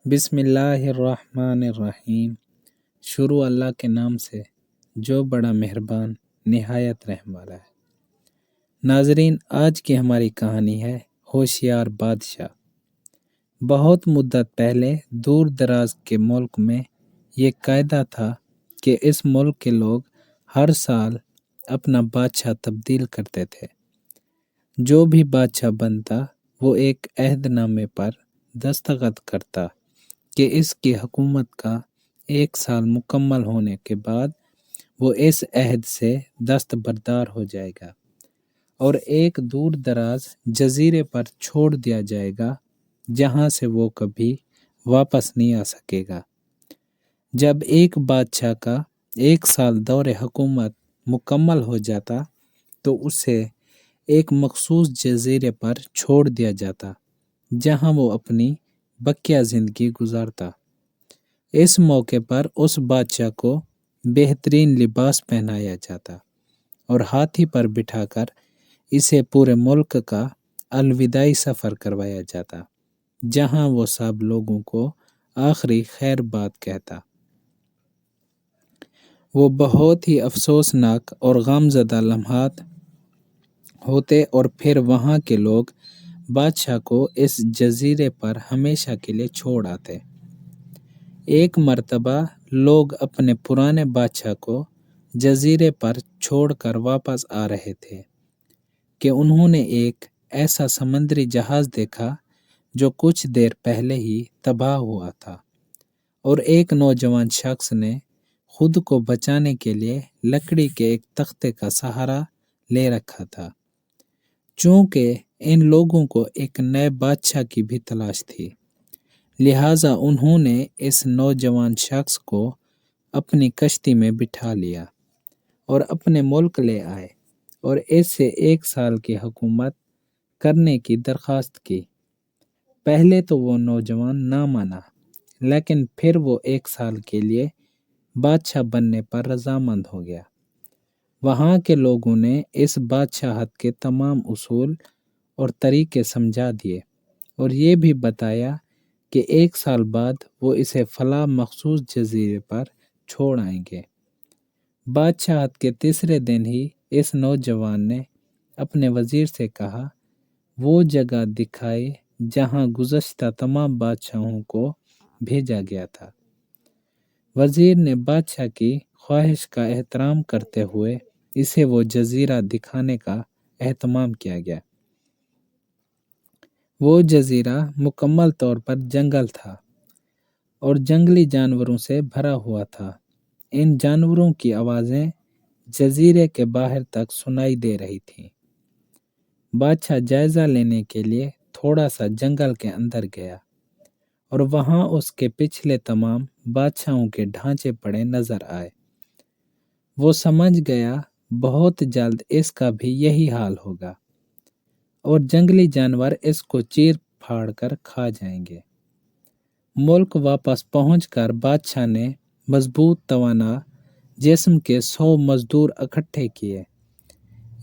بسم اللہ الرحمن الرحیم۔ شروع اللہ کے نام سے جو بڑا مہربان نہایت رحم والا ہے۔ ناظرین، آج کی ہماری کہانی ہے ہوشیار بادشاہ۔ بہت مدت پہلے دور دراز کے ملک میں یہ قاعدہ تھا کہ اس ملک کے لوگ ہر سال اپنا بادشاہ تبدیل کرتے تھے۔ جو بھی بادشاہ بنتا وہ ایک عہد نامے پر دستخط کرتا کہ اس کی حکومت کا 1 سال مکمل ہونے کے بعد وہ اس عہد سے دستبردار ہو جائے گا اور ایک دور دراز جزیرے پر چھوڑ دیا جائے گا جہاں سے وہ کبھی واپس نہیں آ سکے گا۔ جب ایک بادشاہ کا 1 سال دور حکومت مکمل ہو جاتا تو اسے ایک مخصوص جزیرے پر چھوڑ دیا جاتا جہاں وہ اپنی بقیہ زندگی گزارتا۔ اس موقع پر اس بادشاہ کو بہترین لباس پہنایا جاتا اور ہاتھی پر بٹھا کر اسے پورے ملک کا الوداعی سفر کروایا جاتا جہاں وہ سب لوگوں کو آخری خیر بات کہتا۔ وہ بہت ہی افسوسناک اور غمزدہ لمحات ہوتے اور پھر وہاں کے لوگ بادشاہ کو اس جزیرے پر ہمیشہ کے لیے چھوڑ آتے۔ ایک مرتبہ لوگ اپنے پرانے بادشاہ کو جزیرے پر چھوڑ کر واپس آ رہے تھے کہ انہوں نے ایک ایسا سمندری جہاز دیکھا جو کچھ دیر پہلے ہی تباہ ہوا تھا، اور ایک نوجوان شخص نے خود کو بچانے کے لیے لکڑی کے ایک تختے کا سہارا لے رکھا تھا۔ چونکہ ان لوگوں کو ایک نئے بادشاہ کی بھی تلاش تھی، لہٰذا انہوں نے اس نوجوان شخص کو اپنی کشتی میں بٹھا لیا اور اپنے ملک لے آئے اور اس سے 1 سال کی حکومت کرنے کی درخواست کی۔ پہلے تو وہ نوجوان نہ مانا، لیکن پھر وہ 1 سال کے لیے بادشاہ بننے پر رضامند ہو گیا۔ وہاں کے لوگوں نے اس بادشاہت کے تمام اصول اور طریقے سمجھا دیے اور یہ بھی بتایا کہ 1 سال بعد وہ اسے فلاں مخصوص جزیرے پر چھوڑ آئیں گے۔ بادشاہت کے تیسرے دن ہی اس نوجوان نے اپنے وزیر سے کہا وہ جگہ دکھائے جہاں گزشتہ تمام بادشاہوں کو بھیجا گیا تھا۔ وزیر نے بادشاہ کی خواہش کا احترام کرتے ہوئے اسے وہ جزیرہ دکھانے کا اہتمام کیا گیا۔ وہ جزیرہ مکمل طور پر جنگل تھا اور جنگلی جانوروں سے بھرا ہوا تھا۔ ان جانوروں کی آوازیں جزیرے کے باہر تک سنائی دے رہی تھیں۔ بادشاہ جائزہ لینے کے لیے تھوڑا سا جنگل کے اندر گیا اور وہاں اس کے پچھلے تمام بادشاہوں کے ڈھانچے پڑے نظر آئے۔ وہ سمجھ گیا بہت جلد اس کا بھی یہی حال ہوگا اور جنگلی جانور اس کو چیر پھاڑ کر کھا جائیں گے۔ ملک واپس پہنچ کر بادشاہ نے مضبوط توانا جسم کے 100 مزدور اکٹھے کیے،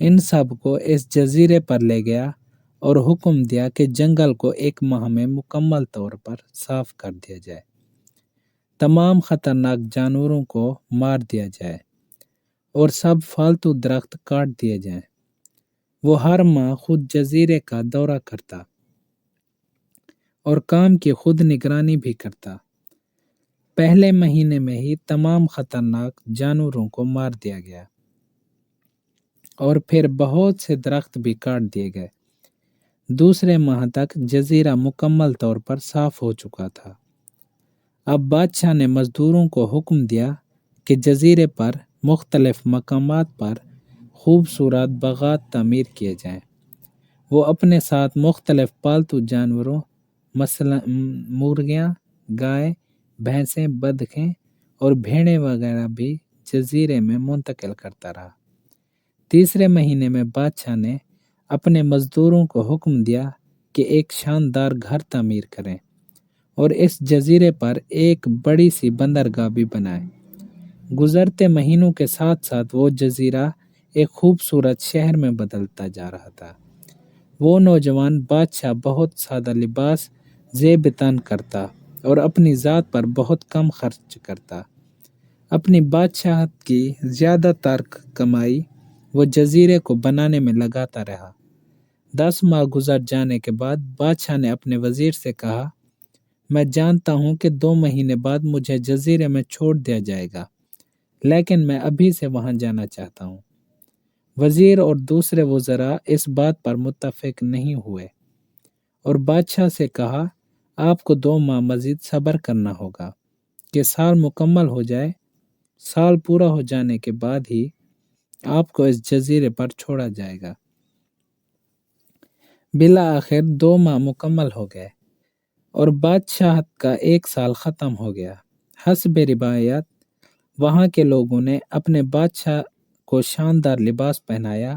ان سب کو اس جزیرے پر لے گیا اور حکم دیا کہ جنگل کو 1 ماہ میں مکمل طور پر صاف کر دیا جائے، تمام خطرناک جانوروں کو مار دیا جائے اور سب فالتو درخت کاٹ دیے جائیں۔ وہ ہر ماہ خود جزیرے کا دورہ کرتا اور کام کی خود نگرانی بھی کرتا۔ پہلے مہینے میں ہی تمام خطرناک جانوروں کو مار دیا گیا اور پھر بہت سے درخت بھی کاٹ دیے گئے۔ دوسرے ماہ تک جزیرہ مکمل طور پر صاف ہو چکا تھا۔ اب بادشاہ نے مزدوروں کو حکم دیا کہ جزیرے پر مختلف مقامات پر خوبصورت باغات تعمیر کیے جائیں۔ وہ اپنے ساتھ مختلف پالتو جانوروں مثلا مرغیاں، گائے، بھینسیں، بطخیں اور بھیڑیں وغیرہ بھی جزیرے میں منتقل کرتا رہا۔ تیسرے مہینے میں بادشاہ نے اپنے مزدوروں کو حکم دیا کہ ایک شاندار گھر تعمیر کریں اور اس جزیرے پر ایک بڑی سی بندرگاہ بھی بنائیں۔ گزرتے مہینوں کے ساتھ ساتھ وہ جزیرہ ایک خوبصورت شہر میں بدلتا جا رہا تھا۔ وہ نوجوان بادشاہ بہت سادہ لباس زیب تن کرتا اور اپنی ذات پر بہت کم خرچ کرتا۔ اپنی بادشاہت کی زیادہ تر کمائی وہ جزیرے کو بنانے میں لگاتا رہا۔ 10 ماہ گزر جانے کے بعد بادشاہ نے اپنے وزیر سے کہا، میں جانتا ہوں کہ 2 مہینے بعد مجھے جزیرے میں چھوڑ دیا جائے گا، لیکن میں ابھی سے وہاں جانا چاہتا ہوں۔ وزیر اور دوسرے وزراء اس بات پر متفق نہیں ہوئے اور بادشاہ سے کہا، آپ کو 2 ماہ مزید صبر کرنا ہوگا کہ سال مکمل ہو جائے۔ سال پورا ہو جانے کے بعد ہی آپ کو اس جزیرے پر چھوڑا جائے گا۔ بالآخر 2 ماہ مکمل ہو گئے اور بادشاہت کا 1 سال ختم ہو گیا۔ حسب روایات وہاں کے لوگوں نے اپنے بادشاہ کو شاندار لباس پہنایا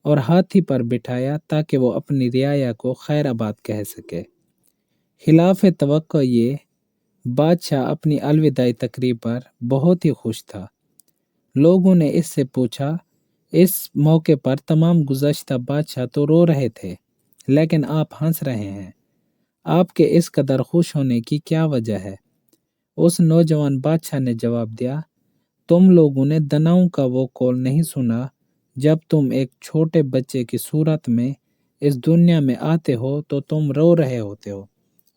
اور ہاتھی پر بٹھایا تاکہ وہ اپنی رعایا کو خیر آباد کہہ سکے۔ خلاف توقع یہ بادشاہ اپنی الوداعی تقریب پر بہت ہی خوش تھا۔ لوگوں نے اس سے پوچھا، اس موقع پر تمام گزشتہ بادشاہ تو رو رہے تھے، لیکن آپ ہنس رہے ہیں۔ آپ کے اس قدر خوش ہونے کی کیا وجہ ہے؟ اس نوجوان بادشاہ نے جواب دیا، تم لوگوں نے دناؤں کا وہ قول نہیں سنا، جب تم ایک چھوٹے بچے کی صورت میں اس دنیا میں آتے ہو تو تم رو رہے ہوتے ہو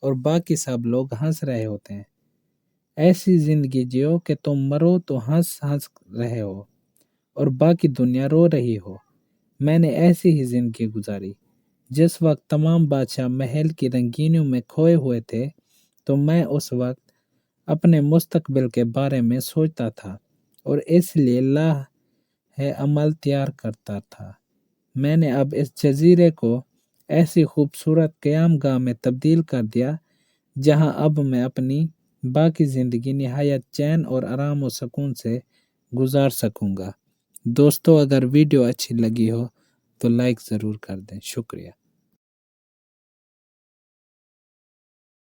اور باقی سب لوگ ہنس رہے ہوتے ہیں۔ ایسی زندگی جیو کہ تم مرو تو ہنس ہنس رہے ہو اور باقی دنیا رو رہی ہو۔ میں نے ایسی ہی زندگی گزاری۔ جس وقت تمام بادشاہ محل کی رنگینیوں میں کھوئے ہوئے تھے تو میں اس وقت اپنے مستقبل کے بارے میں سوچتا تھا اور اس لیے عمل تیار کرتا تھا۔ میں نے اب اس جزیرے کو ایسی خوبصورت قیام گاہ میں تبدیل کر دیا جہاں اب میں اپنی باقی زندگی نہایت چین اور آرام و سکون سے گزار سکوں گا۔ دوستو، اگر ویڈیو اچھی لگی ہو تو لائک ضرور کر دیں۔ شکریہ۔